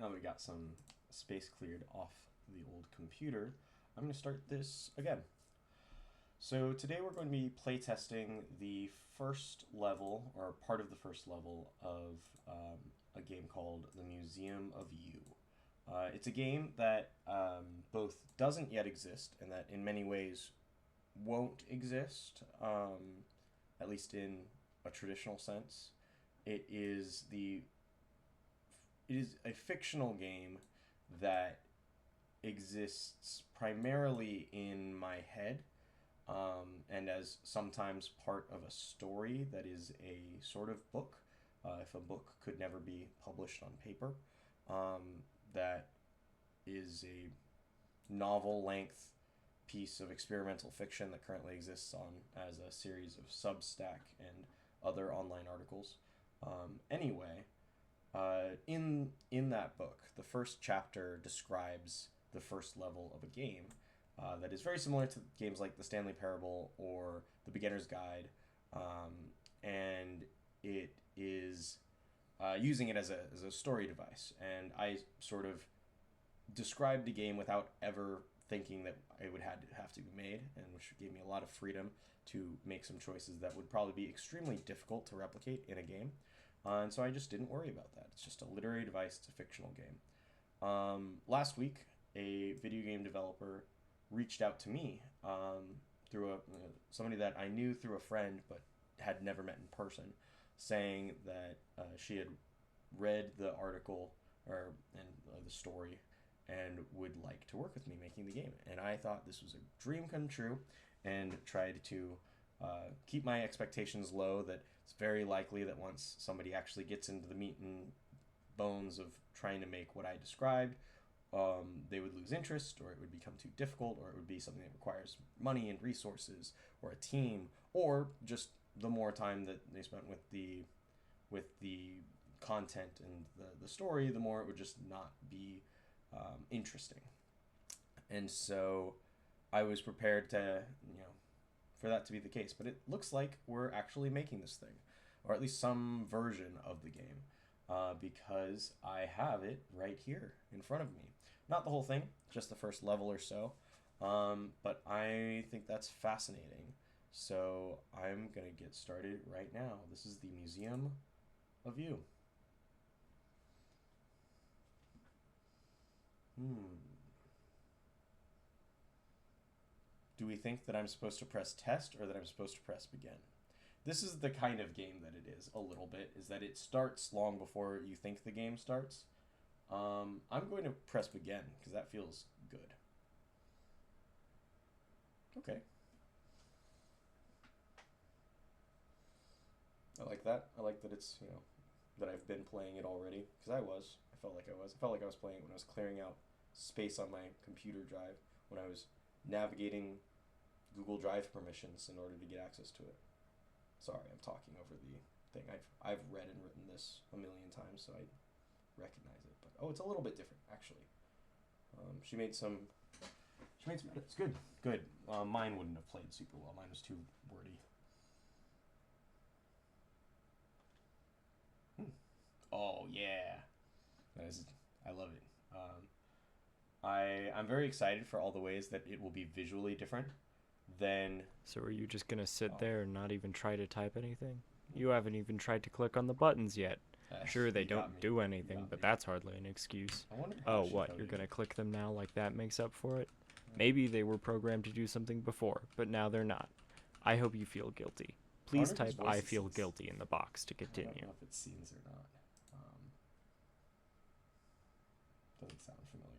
now that we got some space cleared off the old computer, I'm going to start this again. So today we're going to be playtesting the first level, or part of the first level, of a game called The Museum of You. It's a game that both doesn't yet exist and that in many ways won't exist, at least in a traditional sense. It is a fictional game that exists primarily in my head, and as sometimes part of a story that is a sort of book, if a book could never be published on paper, that is a novel-length piece of experimental fiction that currently exists on as a series of Substack and other online articles. Anyway, in that book, the first chapter describes the first level of a game that is very similar to games like the Stanley Parable or the Beginner's Guide, and it is using it as a story device. And I sort of described the game without ever thinking that it would have to be made, and which gave me a lot of freedom to make some choices that would probably be extremely difficult to replicate in a game. And so I just didn't worry about that. It's just a literary device. It's a fictional game. Last week, a video game developer reached out to me through somebody that I knew through a friend but had never met in person, saying that she had read the article and the story and would like to work with me making the game. And I thought this was a dream come true, and tried to keep my expectations low, that it's very likely that once somebody actually gets into the meat and bones of trying to make what I described, they would lose interest, or it would become too difficult, or it would be something that requires money and resources, or a team, or just the more time that they spent with the content and the story, the more it would just not be interesting. And so I was prepared to, for that to be the case. But it looks like we're actually making this thing, or at least some version of the game, because I have it right here in front of me. Not the whole thing, just the first level or so. But I think that's fascinating. So I'm going to get started right now. This is the Museum of You. Do we think that I'm supposed to press test or that I'm supposed to press begin? This is the kind of game that it is, a little bit, is that it starts long before you think the game starts. I'm going to press begin because that feels good. Okay. I like that. I like that it's, that I've been playing it already, because I felt like I was playing it when I was clearing out space on my computer drive, when I was navigating Google Drive permissions in order to get access to it. Sorry, I'm talking over the thing. I've read and written this a million times, so I recognize it. But it's a little bit different actually. She made some edits. Good. Mine wouldn't have played super well. Mine was too wordy. Oh yeah, I love it. I'm very excited for all the ways that it will be visually different than. So are you just gonna sit there and not even try to type anything? You haven't even tried to click on the buttons yet. Sure, they don't do anything, but that's hardly an excuse. Oh, what? You're gonna click them now like that makes up for it? Maybe they were programmed to do something before, but now they're not. I hope you feel guilty. Please type I feel guilty in the box to continue. I don't know if it's scenes or not. Doesn't sound familiar.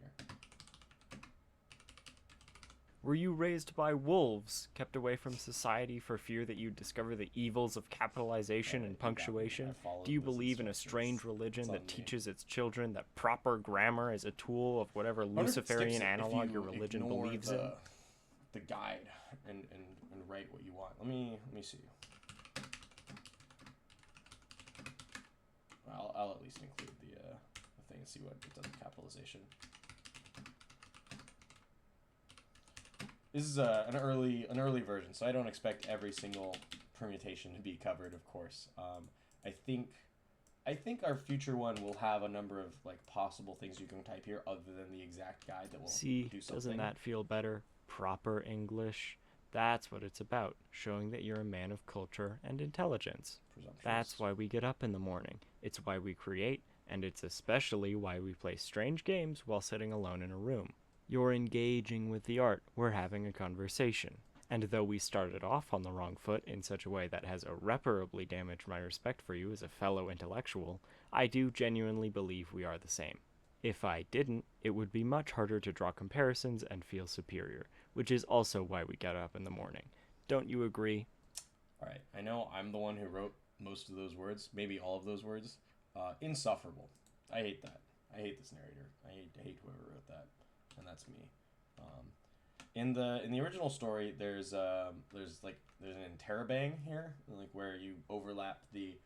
Were you raised by wolves, kept away from society for fear that you'd discover the evils of capitalization and punctuation? Do you believe in a strange religion that teaches its children that proper grammar is a tool of whatever Luciferian analog your religion believes in? The guide and write what you want. Let me see. I'll at least include the thing and see what it does with capitalization. This is an early version, so I don't expect every single permutation to be covered, of course. I think I think our future one will have a number of like possible things you can type here other than the exact guide that will See, do doesn't something. that feel better? Proper English. That's what it's about, showing that you're a man of culture and intelligence. That's Presumptuous. why we get up in the morning. It's why we create, and it's especially why we play strange games while sitting alone in a room. You're engaging with the art, we're having a conversation. And though we started off on the wrong foot in such a way that has irreparably damaged my respect for you as a fellow intellectual, I do genuinely believe we are the same. If I didn't, it would be much harder to draw comparisons and feel superior, which is also why we get up in the morning. Don't you agree? All right. I know I'm the one who wrote most of those words, maybe all of those words. Insufferable. I hate that. I hate this narrator. I hate whoever wrote that, and that's me. Um, in the original story, there's an interrobang here, like where you overlap the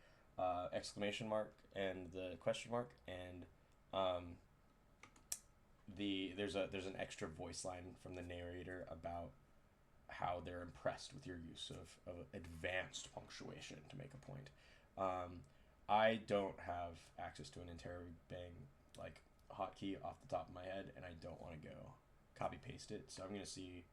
exclamation mark and the question mark, and um, there's an extra voice line from the narrator about how they're impressed with your use of advanced punctuation to make a point. Um, I don't have access to an interrobang like hotkey off the top of my head, and I don't want to go copy paste it. So I'm gonna see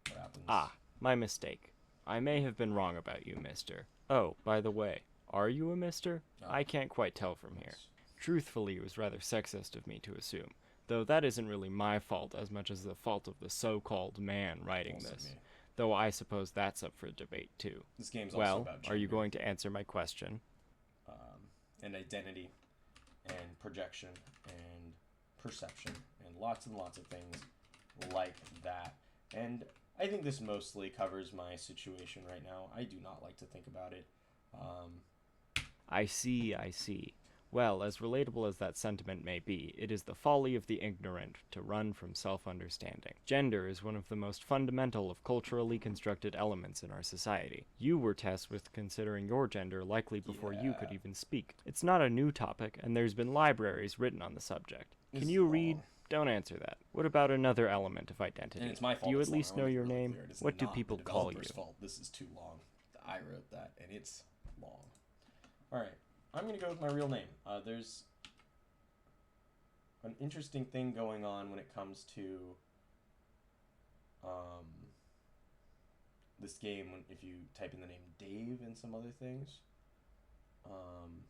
what happens. Ah, my mistake. I may have been wrong about you, mister. Oh, by the way, are you a mister? Oh, I can't quite tell from here. nice. Truthfully, it was rather sexist of me to assume, though that isn't really my fault as much as the fault of the so-called man writing Also this. me. Though I suppose that's up for debate too. This game's also Well, about are you gender, going to answer my question? and identity and projection and perception and lots of things like that. And I think this mostly covers my situation right now. I do not like to think about it. Um, I see, I see. Well, as relatable as that sentiment may be, it is the folly of the ignorant to run from self understanding. Gender is one of the most fundamental of culturally constructed elements in our society. You were tasked with considering your gender likely before you yeah, could even speak. It's not a new topic, and there's been libraries written on the subject. this Can is you read? long. Don't answer that. What about another element of And identity? it's my Do fault you it's at long. I least want know to be your really name? clear. It is What do not the people call you? developer's fault. This is too long. I wrote that, and it's long. All right, I'm gonna go with my real name. There's an interesting thing going on when it comes to um, this game. When if you type in the name Dave and some other things, um,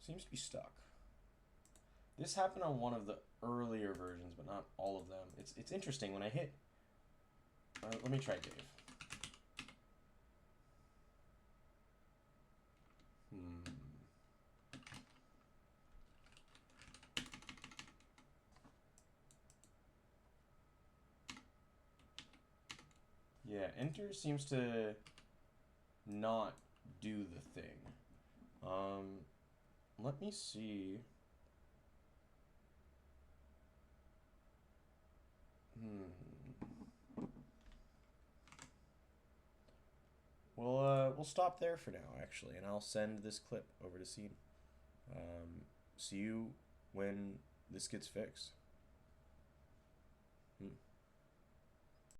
seems to be stuck. This happened on one of the earlier versions, but not all of them. It's interesting when I hit. Let me try Dave. Hmm. Yeah, enter seems to not do the thing. Um, Let me see. Hmm. We'll stop there for now, actually, and I'll send this clip over to Cean. See you when this gets fixed.